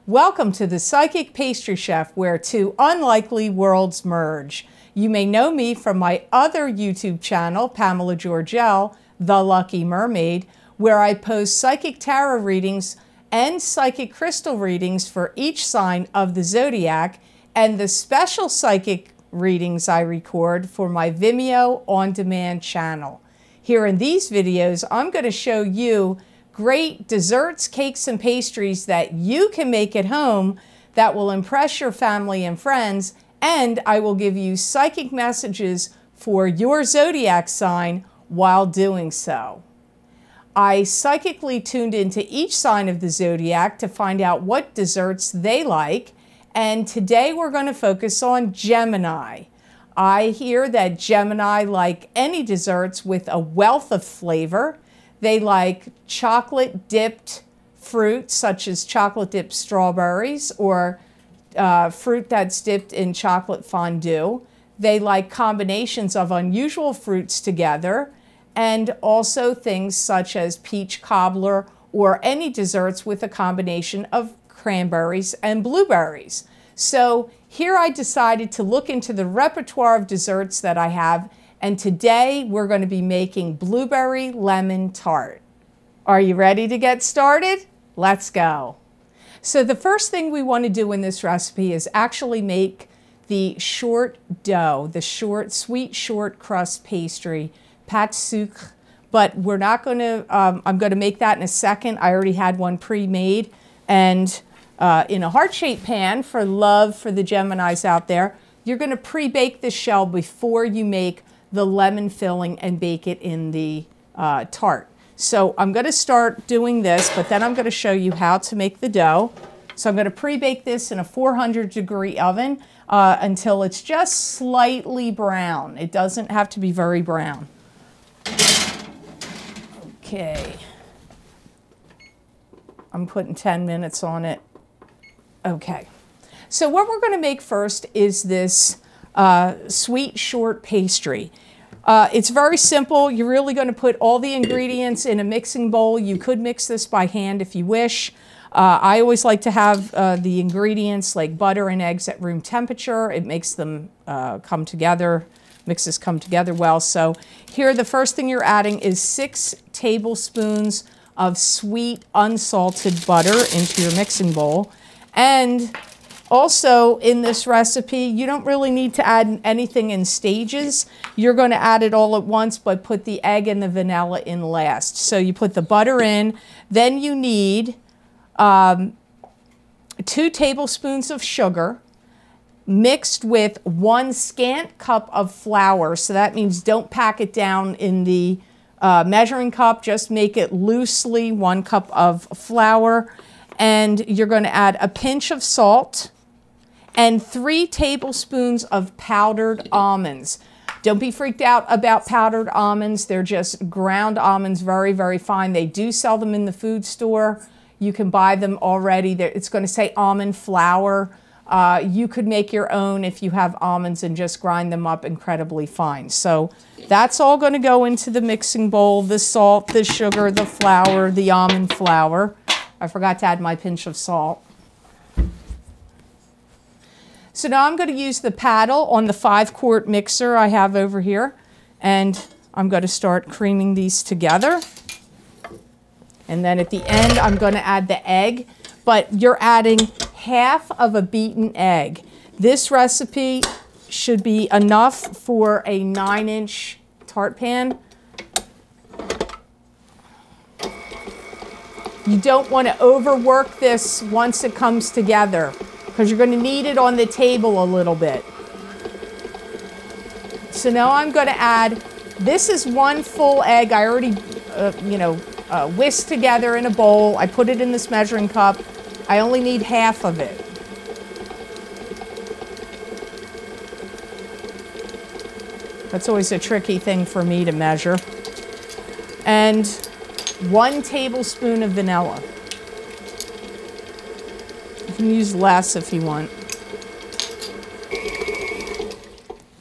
Welcome to the Psychic Pastry Chef, where two unlikely worlds merge. You may know me from my other YouTube channel, Pam Georgel, The Lucky Mermaid, where I post psychic tarot readings and psychic crystal readings for each sign of the zodiac, and the special psychic readings I record for my Vimeo On Demand channel. Here in these videos, I'm going to show you great desserts, cakes, and pastries that you can make at home that will impress your family and friends, and I will give you psychic messages for your zodiac sign while doing so. I psychically tuned into each sign of the zodiac to find out what desserts they like, and today we're going to focus on Gemini. I hear that Gemini like any desserts with a wealth of flavor. They like chocolate-dipped fruit, such as chocolate-dipped strawberries or fruit that's dipped in chocolate fondue. They like combinations of unusual fruits together, and also things such as peach cobbler or any desserts with a combination of cranberries and blueberries. So here I decided to look into the repertoire of desserts that I have, and today we're going to be making Blueberry Lemon Tart. Are you ready to get started? Let's go. So the first thing we want to do in this recipe is actually make the short dough, the sweet short crust pastry, pâte sucre, but we're not going to, I'm going to make that in a second. I already had one pre-made, and in a heart-shaped pan, for love for the Geminis out there, you're going to pre-bake the shell before you make the lemon filling and bake it in the tart. So I'm going to start doing this, but then I'm going to show you how to make the dough. So I'm going to pre-bake this in a 400-degree oven until it's just slightly brown. It doesn't have to be very brown. Okay. I'm putting 10 minutes on it. Okay. So what we're going to make first is this sweet short pastry. It's very simple. You're really going to put all the ingredients in a mixing bowl. You could mix this by hand if you wish. I always like to have the ingredients like butter and eggs at room temperature. It makes them come together, mixes come together well. So here the first thing you're adding is 6 tablespoons of sweet unsalted butter into your mixing bowl. And also, in this recipe, you don't really need to add anything in stages. You're going to add it all at once, but put the egg and the vanilla in last. So you put the butter in, then you need 2 tablespoons of sugar mixed with 1 scant cup of flour. So that means don't pack it down in the measuring cup, just make it loosely 1 cup of flour. And you're going to add a pinch of salt and 3 tablespoons of powdered almonds. Don't be freaked out about powdered almonds. They're just ground almonds, very, very fine. They do sell them in the food store. You can buy them already. It's going to say almond flour. You could make your own if you have almonds and just grind them up incredibly fine. So that's all going to go into the mixing bowl, the salt, the sugar, the flour, the almond flour. I forgot to add my pinch of salt. So now I'm going to use the paddle on the 5-quart mixer I have over here, and I'm going to start creaming these together. And then at the end, I'm going to add the egg, but you're adding half of a beaten egg. This recipe should be enough for a 9-inch tart pan. You don't want to overwork this once it comes together, because you're going to need it on the table a little bit. So now I'm going to add, this is 1 full egg. I already, whisked together in a bowl. I put it in this measuring cup. I only need half of it. That's always a tricky thing for me to measure. And 1 tablespoon of vanilla. You can use less if you want.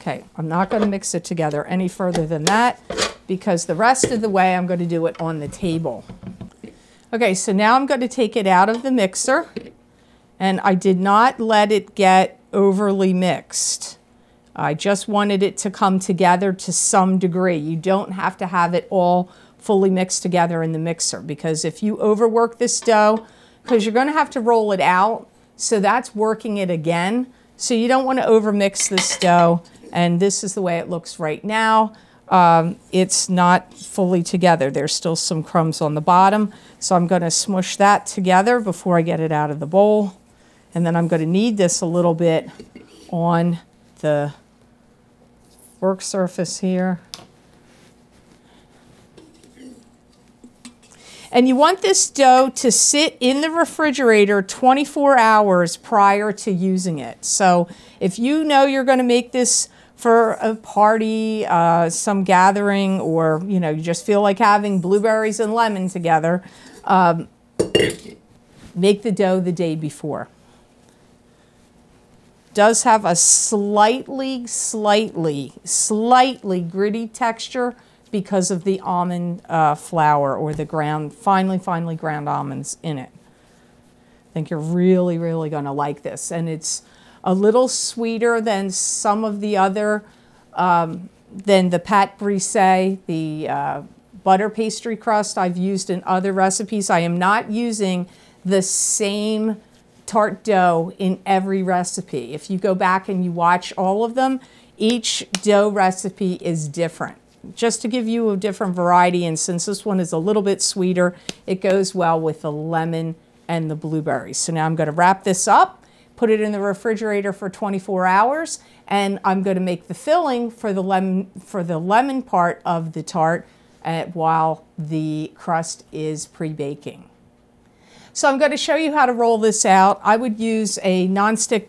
Okay, I'm not going to mix it together any further than that because the rest of the way I'm going to do it on the table. Okay, so now I'm going to take it out of the mixer, and I did not let it get overly mixed. I just wanted it to come together to some degree. You don't have to have it all fully mixed together in the mixer, because if you overwork this dough, because you're going to have to roll it out, so that's working it again. So you don't want to overmix this dough, and this is the way it looks right now. It's not fully together. There's still some crumbs on the bottom, so I'm going to smush that together before I get it out of the bowl. And then I'm going to knead this a little bit on the work surface here. And you want this dough to sit in the refrigerator 24 hours prior to using it. So if you know you're going to make this for a party, some gathering, or you just feel like having blueberries and lemon together, make the dough the day before. Does have a slightly gritty texture because of the almond flour, or the finely ground almonds in it. I think you're really going to like this. And it's a little sweeter than some of the other, than the pâte brisée, the butter pastry crust I've used in other recipes. I am not using the same tart dough in every recipe. If you go back and you watch all of them, each dough recipe is different, just to give you a different variety. And since this one is a little bit sweeter, it goes well with the lemon and the blueberries. So now I'm going to wrap this up, put it in the refrigerator for 24 hours, and I'm going to make the filling for the lemon part of the tart while the crust is pre-baking. So I'm going to show you how to roll this out. I would use a nonstick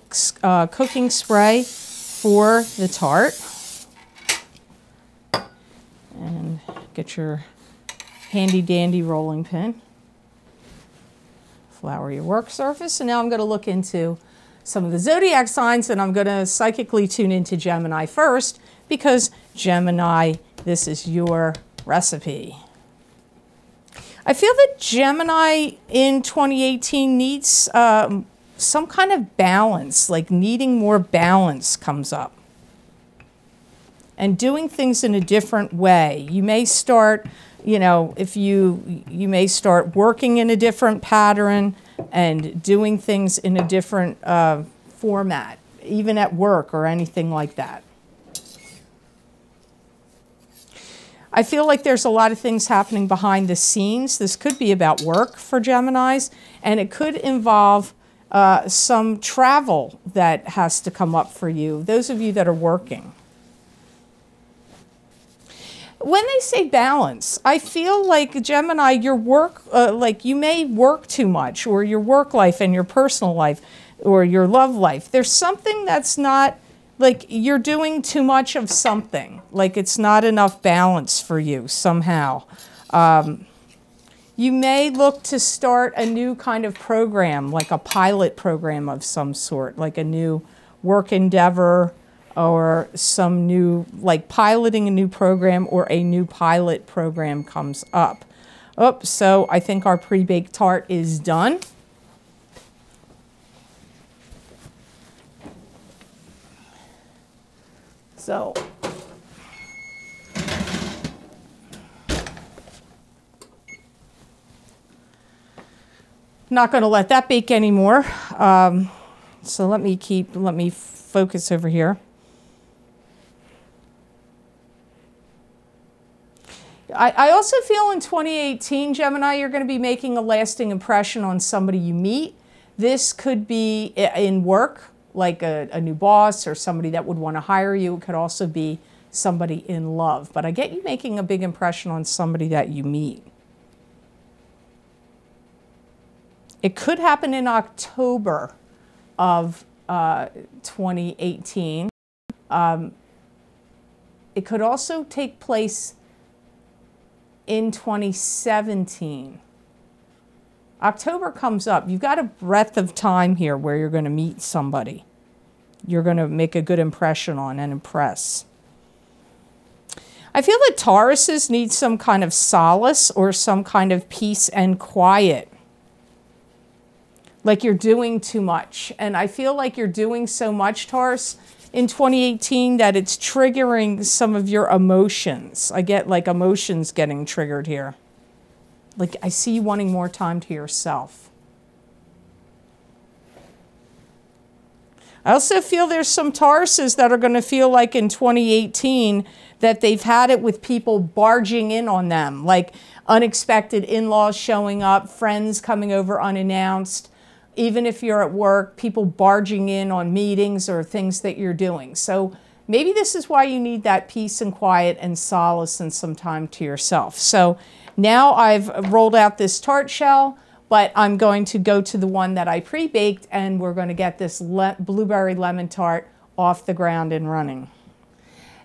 cooking spray for the tart. And get your handy dandy rolling pin. Flour your work surface. And now I'm going to look into some of the zodiac signs, and I'm going to psychically tune into Gemini first, because Gemini, this is your recipe. I feel that Gemini in 2018 needs some kind of balance, like needing more balance comes up. And doing things in a different way. You may start, if you may start working in a different pattern and doing things in a different format, even at work or anything like that. I feel like there's a lot of things happening behind the scenes. This could be about work for Geminis, and it could involve some travel that has to come up for you, those of you that are working. When they say balance, I feel like Gemini, your work, like you may work too much, or your work life and your personal life, or your love life. There's something that's not, like you're doing too much of something, like it's not enough balance for you somehow. You may look to start a new kind of program, like a pilot program of some sort, like a new work endeavor, or some new, like piloting a new program, or a new pilot program comes up. Oh, so I think our pre-baked tart is done. So, not going to let that bake anymore. So let me focus over here. I also feel in 2018, Gemini, you're going to be making a lasting impression on somebody you meet. This could be in work, like a new boss or somebody that would want to hire you. It could also be somebody in love. But I get you making a big impression on somebody that you meet. It could happen in October of 2018. It could also take place in 2017. October comes up. You've got a breadth of time here where you're going to meet somebody. You're going to make a good impression on and impress. I feel that Tauruses need some kind of solace or some kind of peace and quiet. Like you're doing too much. And I feel like you're doing so much, Taurus, in 2018 that it's triggering some of your emotions. I get like emotions getting triggered here. Like I see you wanting more time to yourself. I also feel there's some Tauruses that are going to feel like in 2018 that they've had it with people barging in on them, like unexpected in-laws showing up, friends coming over unannounced, even if you're at work, people barging in on meetings or things that you're doing. So maybe this is why you need that peace and quiet and solace and some time to yourself. So now I've rolled out this tart shell, but I'm going to go to the one that I pre-baked, and we're going to get this blueberry lemon tart off the ground and running.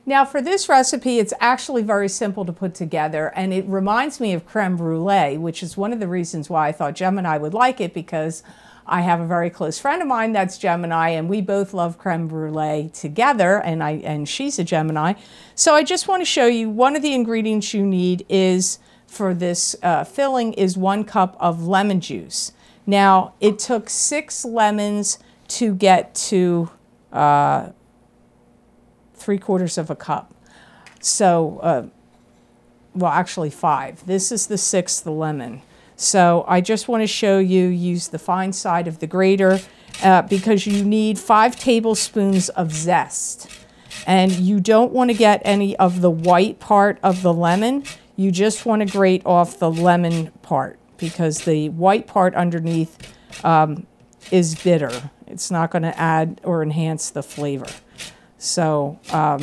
Now for this recipe, it's actually very simple to put together, and it reminds me of crème brûlée, which is one of the reasons why I thought Gemini would like it, because I have a very close friend of mine that's Gemini, and we both love crème brûlée together, and she's a Gemini. So I just want to show you one of the ingredients you need is, for this filling, is 1 cup of lemon juice. Now, it took 6 lemons to get to 3/4 of a cup. So, well, actually 5. This is the 6th lemon. So I just want to show you, use the fine side of the grater because you need 5 tablespoons of zest. And you don't want to get any of the white part of the lemon. You just want to grate off the lemon part because the white part underneath is bitter. It's not going to add or enhance the flavor. So I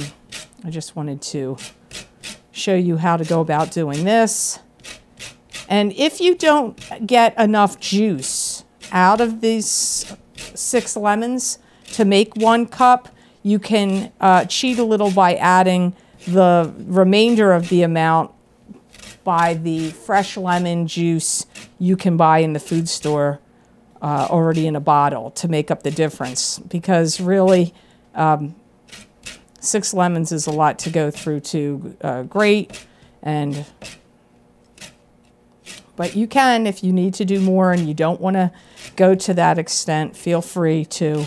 just wanted to show you how to go about doing this. And if you don't get enough juice out of these 6 lemons to make 1 cup, you can cheat a little by adding the remainder of the amount by the fresh lemon juice you can buy in the food store already in a bottle to make up the difference. Because really, 6 lemons is a lot to go through to grate, but you can, if you need to do more and you don't want to go to that extent, feel free to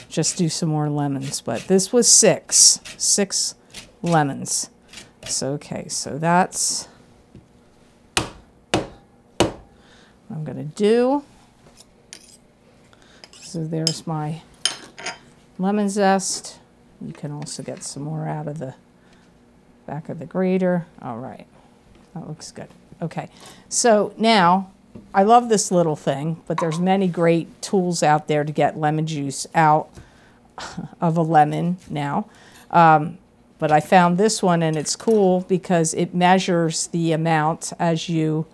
just do some more lemons. But this was 6 lemons. So, okay, so that's what I'm going to do. So there's my lemon zest. You can also get some more out of the back of the grater. All right, that looks good. Okay, so now I love this little thing, but there's many great tools out there to get lemon juice out of a lemon now. But I found this one, and it's cool because it measures the amount as you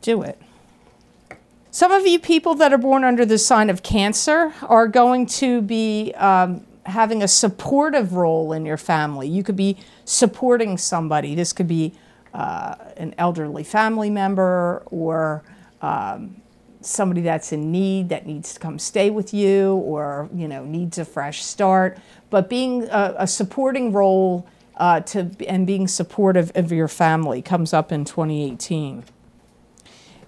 do it. Some of you people that are born under the sign of Cancer are going to be having a supportive role in your family. You could be supporting somebody. This could be an elderly family member or somebody that's in need that needs to come stay with you, or needs a fresh start. But being a supporting role and being supportive of your family comes up in 2018.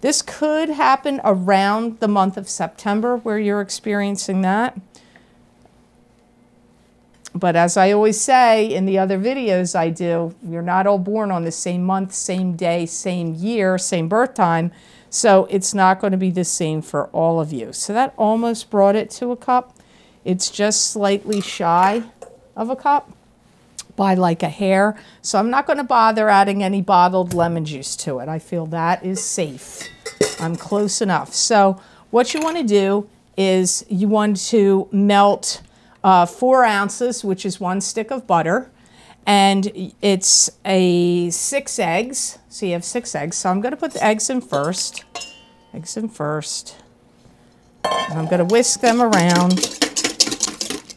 This could happen around the month of September where you're experiencing that. But as I always say in the other videos I do, you're not all born on the same month, same day, same year, same birth time. So it's not going to be the same for all of you. So that almost brought it to a cup. It's just slightly shy of a cup by like a hair. So I'm not going to bother adding any bottled lemon juice to it. I feel that is safe. I'm close enough. So what you want to do is you want to melt 4 ounces, which is 1 stick of butter. And it's a 6 eggs. So you have 6 eggs. So I'm going to put the eggs in first. Eggs in first. And I'm going to whisk them around.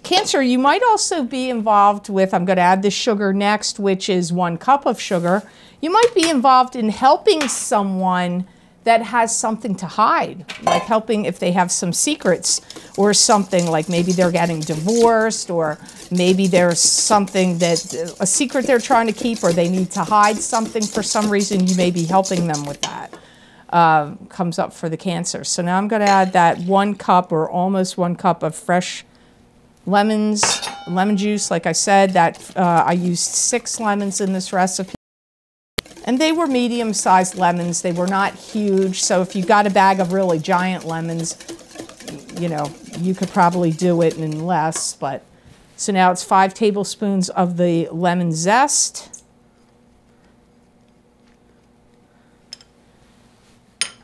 Cancer, you might also be involved with, I'm going to add the sugar next, which is 1 cup of sugar. You might be involved in helping someone that has something to hide, like helping if they have some secrets or something, like maybe they're getting divorced, or maybe there's something that, a secret they're trying to keep, or they need to hide something for some reason. You may be helping them with that. Comes up for the Cancer. So now I'm going to add that 1 cup or almost 1 cup of fresh lemon juice. Like I said, that I used 6 lemons in this recipe. And they were medium-sized lemons. They were not huge. So if you got a bag of really giant lemons, you know, you could probably do it in less. But so now it's 5 tablespoons of the lemon zest.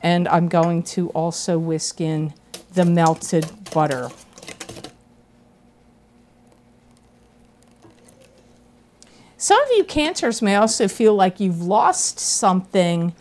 And I'm going to also whisk in the melted butter. Some of you Cancers may also feel like you've lost something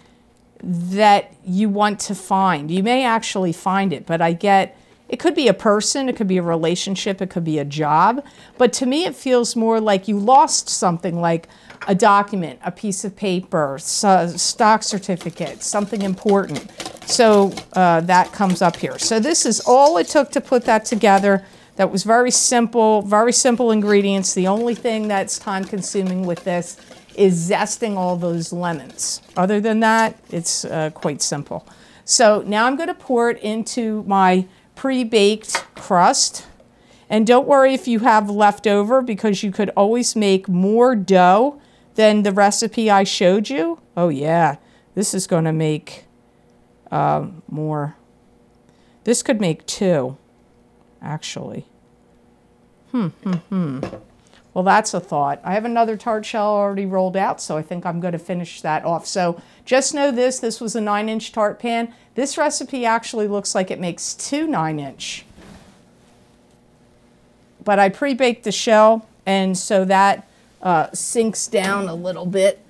that you want to find. You may actually find it, but I get, it could be a person, it could be a relationship, it could be a job. But to me, it feels more like you lost something, like a document, a piece of paper, stock certificate, something important. So that comes up here. So this is all it took to put that together. That was very simple ingredients. The only thing that's time consuming with this is zesting all those lemons. Other than that, it's quite simple. So now I'm going to pour it into my pre-baked crust. And don't worry if you have leftover, because you could always make more dough than the recipe I showed you. Oh yeah, this is going to make more. This could make 2. Actually. Well, that's a thought. I have another tart shell already rolled out, so I think I'm going to finish that off. So just know this was a 9-inch tart pan. This recipe actually looks like it makes 2 9-inch. But I pre-baked the shell, and so that sinks down a little bit.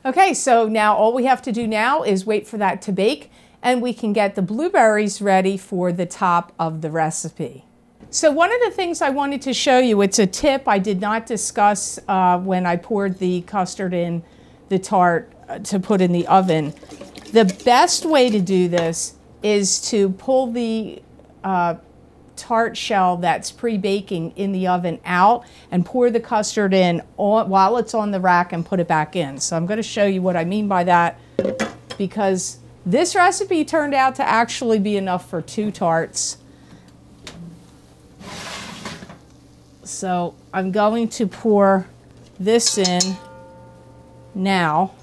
Okay, so now all we have to do now is wait for that to bake, and we can get the blueberries ready for the top of the recipe. So one of the things I wanted to show you, it's a tip I did not discuss when I poured the custard in the tart to put in the oven. The best way to do this is to pull the tart shell that's pre-baking in the oven out and pour the custard in while it's on the rack and put it back in. So I'm going to show you what I mean by that, because this recipe turned out to actually be enough for 2 tarts. So I'm going to pour this in now.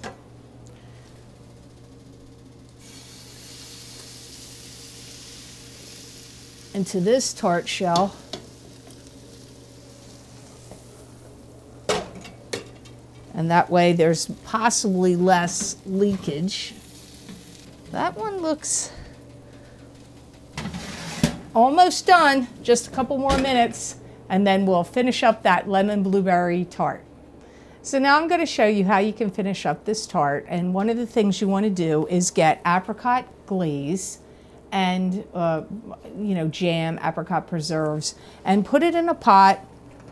Into this tart shell. And that way there's possibly less leakage. That one looks almost done. Just a couple more minutes, and then we'll finish up that lemon blueberry tart. So now I'm going to show you how you can finish up this tart. And one of the things you want to do is get apricot glaze and you know, jam, apricot preserves, and put it in a pot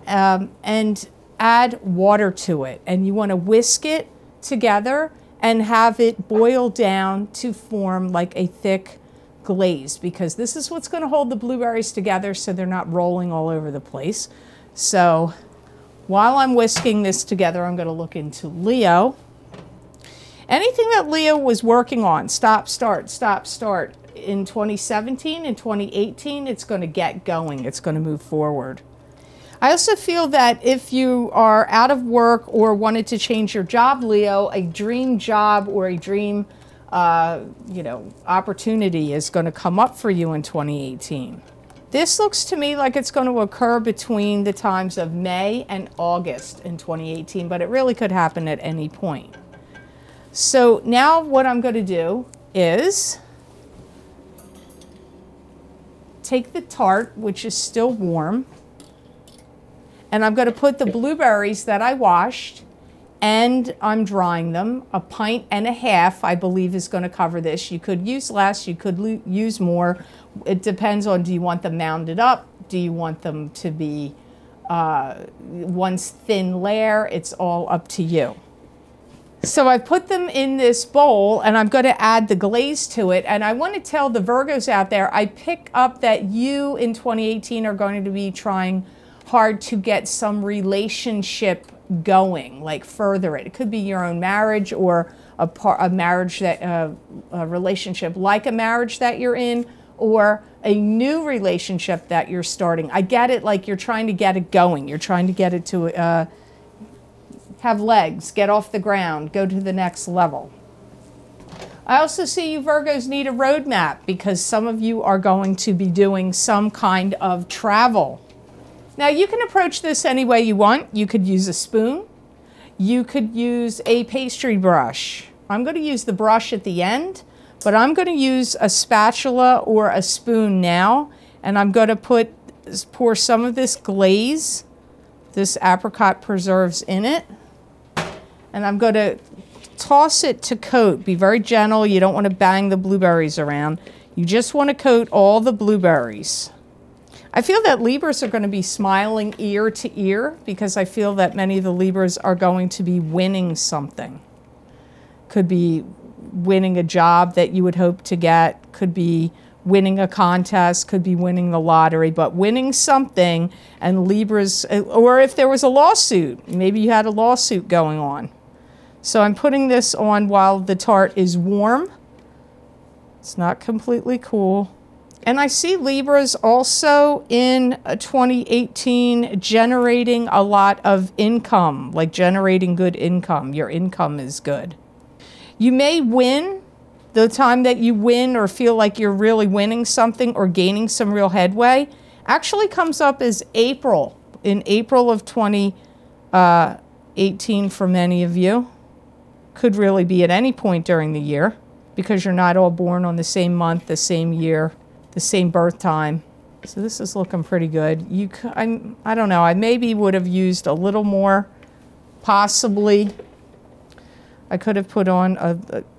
and add water to it. And you want to whisk it together and have it boil down to form like a thick glaze, because this is what's going to hold the blueberries together so they're not rolling all over the place. So while I'm whisking this together, I'm going to look into Leo. Anything that Leo was working on, stop, start, in 2017 and 2018, it's going to get going. It's going to move forward. I also feel that if you are out of work or wanted to change your job, Leo, a dream job or a dream you know, opportunity is going to come up for you in 2018. This looks to me like it's going to occur between the times of May and August in 2018, but it really could happen at any point. So now what I'm going to do is take the tart, which is still warm, And I'm going to put the blueberries that I washed, and I'm drying them. 1.5 pints, I believe, is going to cover this. You could use less, you could use more. It depends on, do you want them mounded up? Do you want them to be one thin layer? It's all up to you. So I put them in this bowl, and I'm going to add the glaze to it. And I want to tell the Virgos out there, I pick up that you in 2018 are going to be trying hard to get some relationship going, like further it. It could be your own marriage, or a marriage that a relationship like a marriage that you're in, or a new relationship that you're starting. I get it, like you're trying to get it going. You're trying to get it to have legs, get off the ground, go to the next level. I also see you Virgos need a roadmap, because some of you are going to be doing some kind of travel. Now you can approach this any way you want. You could use a spoon. You could use a pastry brush. I'm going to use the brush at the end, but I'm going to use a spatula or a spoon now, and I'm going to pour some of this glaze, this apricot preserves, in it. And I'm going to toss it to coat. Be very gentle. You don't want to bang the blueberries around. You just want to coat all the blueberries. I feel that Libras are going to be smiling ear to ear, because I feel that many of the Libras are going to be winning something. Could be winning a job that you would hope to get, could be winning a contest, could be winning the lottery, but winning something. And Libras, or if there was a lawsuit, maybe you had a lawsuit going on. So I'm putting this on while the tart is warm. It's not completely cool. And I see Libras also in 2018 generating a lot of income, like generating good income. Your income is good. You may win. The time that you win or feel like you're really winning something or gaining some real headway actually comes up as April, in April of 2018 for many of you. Could really be at any point during the year, because you're not all born on the same month, the same year, the same birth time. So this is looking pretty good. I don't know, I maybe would have used a little more, possibly. I could have put on,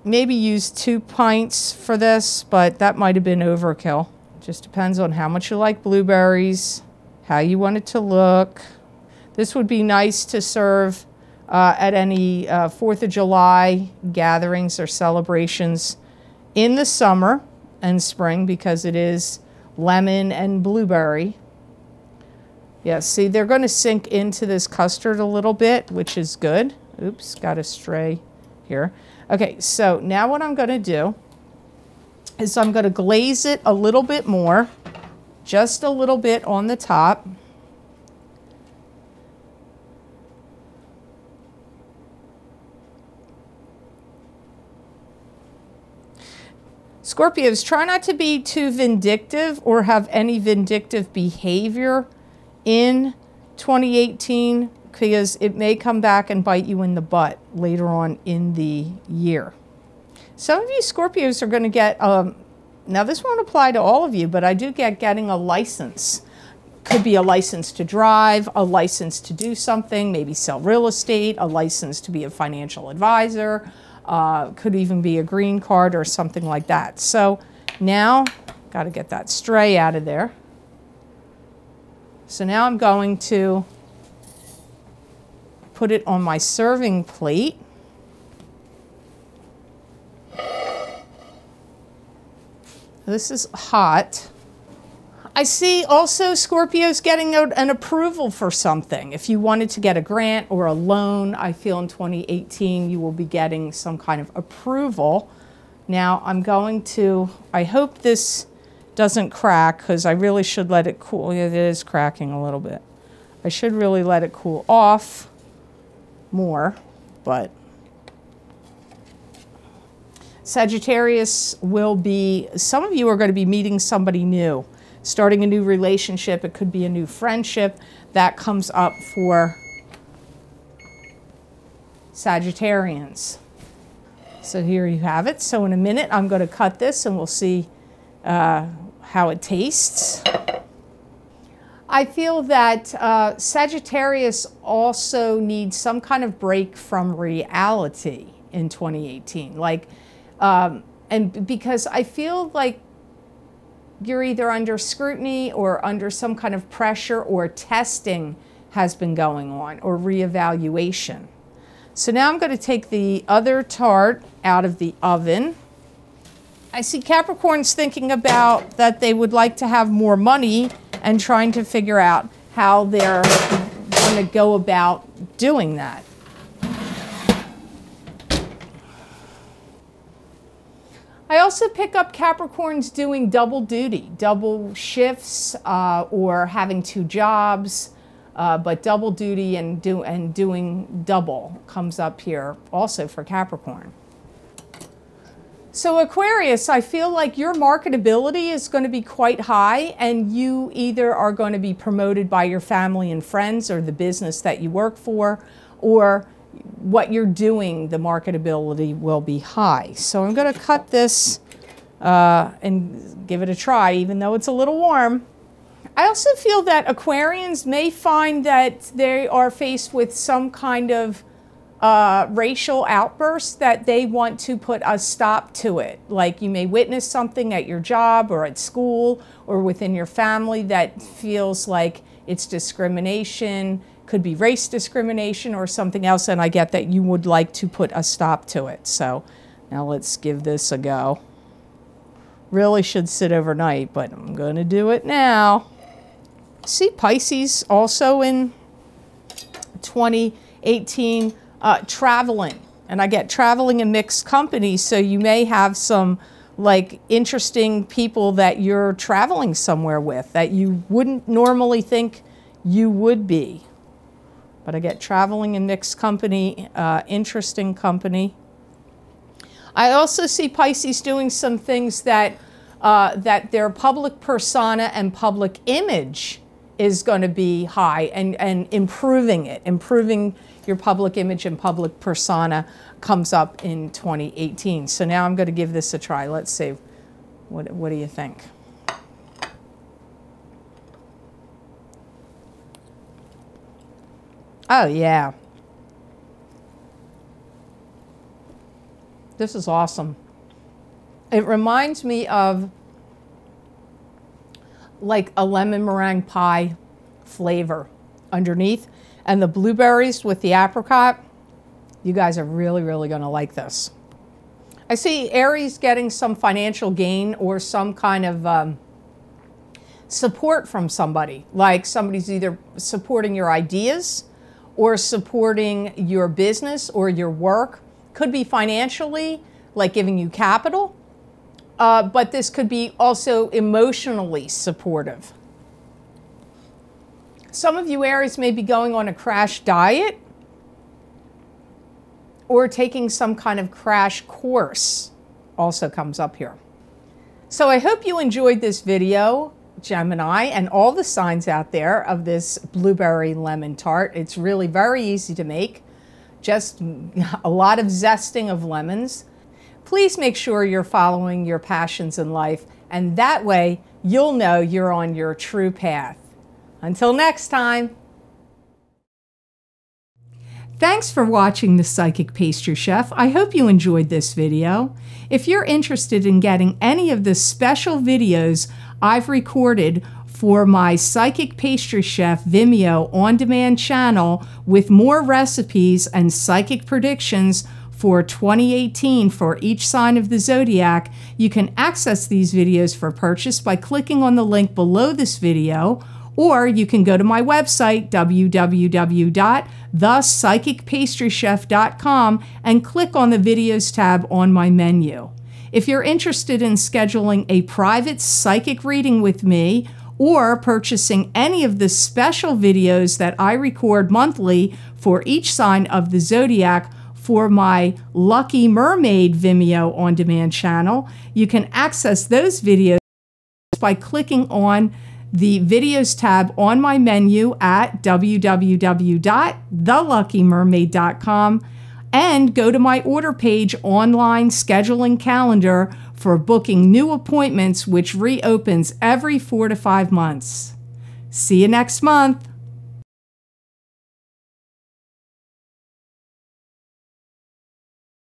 maybe used 2 pints for this, but that might have been overkill. Just depends on how much you like blueberries, how you want it to look. This would be nice to serve at any 4th of July gatherings or celebrations in the summer and spring, because it is lemon and blueberry. Yeah, see, they're going to sink into this custard a little bit, which is good. Oops, got a stray here. Okay, so now what I'm going to do is I'm going to glaze it a little bit more, just a little bit on the top. Scorpios, try not to be too vindictive or have any vindictive behavior in 2018, because it may come back and bite you in the butt later on in the year. Some of you Scorpios are going to get, now this won't apply to all of you, but I do get getting a license. Could be a license to drive, a license to do something, maybe sell real estate, a license to be a financial advisor, could even be a green card or something like that. So now, got to get that stray out of there. So now I'm going to put it on my serving plate. This is hot. I see also Scorpios getting an approval for something. If you wanted to get a grant or a loan, I feel in 2018 you will be getting some kind of approval. Now I'm going to, I hope this doesn't crack, because I really should let it cool. It is cracking a little bit. I should really let it cool off more, but Sagittarius will be, some of you are going to be meeting somebody new, starting a new relationship. It could be a new friendship that comes up for Sagittarians. So here you have it. So in a minute I'm going to cut this and we'll see how it tastes. I feel that Sagittarius also needs some kind of break from reality in 2018. Like, and because I feel like you're either under scrutiny or under some kind of pressure, or testing has been going on, or reevaluation. So now I'm going to take the other tart out of the oven. I see Capricorns thinking about that they would like to have more money and trying to figure out how they're going to go about doing that. I also pick up Capricorns doing double duty, double shifts, or having two jobs, but double duty and doing double comes up here also for Capricorn. So Aquarius, I feel like your marketability is going to be quite high, and you either are going to be promoted by your family and friends or the business that you work for, or what you're doing, the marketability will be high. So I'm going to cut this and give it a try, even though it's a little warm. I also feel that Aquarians may find that they are faced with some kind of racial outburst that they want to put a stop to it. Like you may witness something at your job or at school or within your family that feels like it's discrimination, could be race discrimination or something else, and I get that you would like to put a stop to it. So now let's give this a go. Really should sit overnight, but I'm going to do it now. See Pisces also in 2018. Traveling, and I get traveling in mixed company, so you may have some like interesting people that you're traveling somewhere with that you wouldn't normally think you would be. But I get traveling in mixed company, interesting company. I also see Pisces doing some things that that their public persona and public image is going to be high, and improving it, improving your public image and public persona comes up in 2018. So now I'm going to give this a try. Let's see. What do you think? Oh, yeah. This is awesome. It reminds me of like a lemon meringue pie flavor underneath. And the blueberries with the apricot, you guys are really, really going to like this. I see Aries getting some financial gain or some kind of support from somebody. Like somebody's either supporting your ideas or supporting your business or your work. Could be financially, like giving you capital, but this could be also emotionally supportive. Some of you Aries may be going on a crash diet or taking some kind of crash course, also comes up here. So I hope you enjoyed this video, Gemini, and all the signs out there of this blueberry lemon tart. It's really very easy to make, just a lot of zesting of lemons. Please make sure you're following your passions in life, and that way you'll know you're on your true path. Until next time. Thanks for watching The Psychic Pastry Chef. I hope you enjoyed this video. If you're interested in getting any of the special videos I've recorded for my Psychic Pastry Chef Vimeo On Demand channel with more recipes and psychic predictions for 2018 for each sign of the zodiac, you can access these videos for purchase by clicking on the link below this video, or you can go to my website, www.thepsychicpastrychef.com, and click on the videos tab on my menu. If you're interested in scheduling a private psychic reading with me, or purchasing any of the special videos that I record monthly for each sign of the zodiac for my Lucky Mermaid Vimeo On Demand channel, you can access those videos by clicking on the videos tab on my menu at www.theluckymermaid.com and go to my order page online scheduling calendar for booking new appointments, which reopens every 4 to 5 months. See you next month.